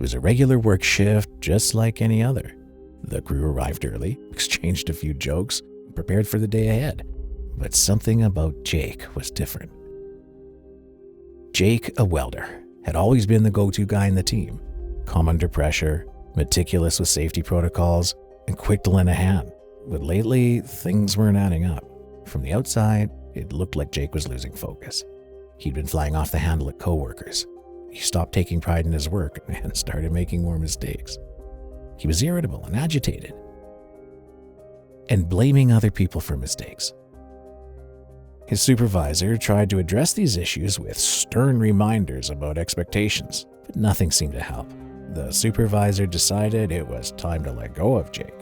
It was a regular work shift, just like any other. The crew arrived early, exchanged a few jokes, and prepared for the day ahead. But something about Jake was different. Jake, a welder, had always been the go-to guy in the team. Calm under pressure, meticulous with safety protocols, and quick to lend a hand. But lately, things weren't adding up. From the outside, it looked like Jake was losing focus. He'd been flying off the handle at coworkers. He stopped taking pride in his work and started making more mistakes. He was irritable and agitated, and blaming other people for mistakes. His supervisor tried to address these issues with stern reminders about expectations, but nothing seemed to help. The supervisor decided it was time to let go of Jake.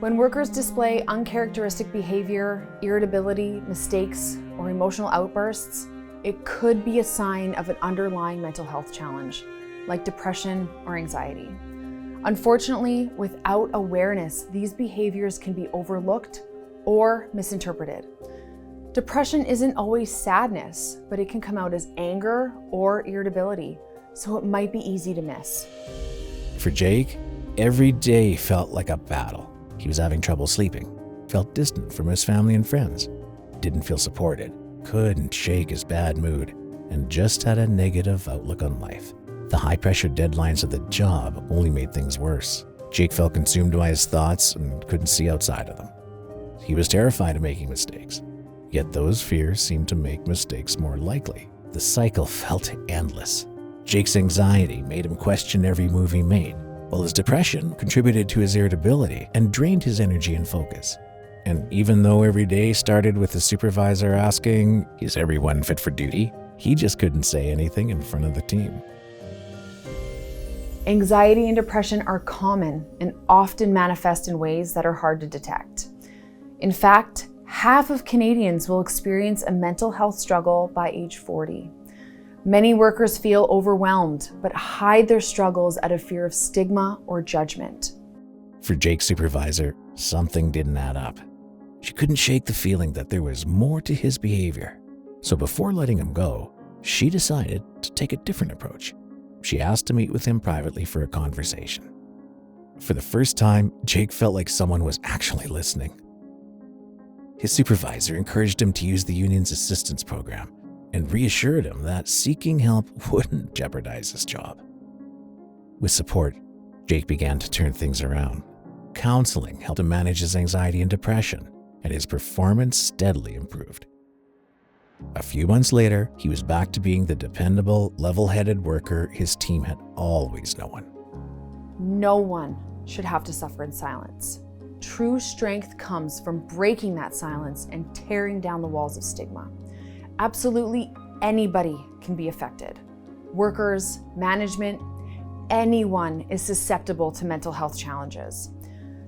When workers display uncharacteristic behavior, irritability, mistakes, or emotional outbursts, it could be a sign of an underlying mental health challenge, like depression or anxiety. Unfortunately, without awareness, these behaviors can be overlooked or misinterpreted. Depression isn't always sadness, but it can come out as anger or irritability, so it might be easy to miss. For Jake, every day felt like a battle. He was having trouble sleeping, felt distant from his family and friends, didn't feel supported, couldn't shake his bad mood, and just had a negative outlook on life. The high-pressure deadlines of the job only made things worse. Jake felt consumed by his thoughts and couldn't see outside of them. He was terrified of making mistakes, yet those fears seemed to make mistakes more likely. The cycle felt endless. Jake's anxiety made him question every move he made, while his depression contributed to his irritability and drained his energy and focus. And even though every day started with the supervisor asking, "Is everyone fit for duty?" he just couldn't say anything in front of the team. Anxiety and depression are common and often manifest in ways that are hard to detect. In fact, half of Canadians will experience a mental health struggle by age 40. Many workers feel overwhelmed, but hide their struggles out of fear of stigma or judgment. For Jake's supervisor, something didn't add up. She couldn't shake the feeling that there was more to his behavior. So before letting him go, she decided to take a different approach. She asked to meet with him privately for a conversation. For the first time, Jake felt like someone was actually listening. His supervisor encouraged him to use the union's assistance program and reassured him that seeking help wouldn't jeopardize his job. With support, Jake began to turn things around. Counseling helped him manage his anxiety and depression, and his performance steadily improved. A few months later, he was back to being the dependable, level-headed worker his team had always known. No one should have to suffer in silence. True strength comes from breaking that silence and tearing down the walls of stigma. Absolutely anybody can be affected. Workers, management, anyone is susceptible to mental health challenges.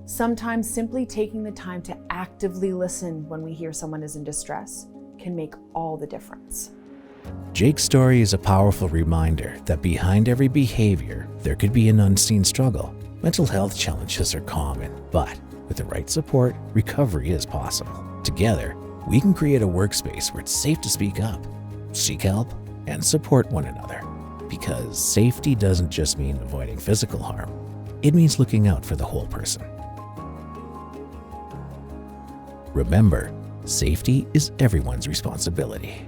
Sometimes simply taking the time to actively listen when we hear someone is in distress can make all the difference. Jake's story is a powerful reminder that behind every behavior, there could be an unseen struggle. Mental health challenges are common, but with the right support, recovery is possible. Together, we can create a workspace where it's safe to speak up, seek help, and support one another. Because safety doesn't just mean avoiding physical harm. It means looking out for the whole person. Remember, safety is everyone's responsibility.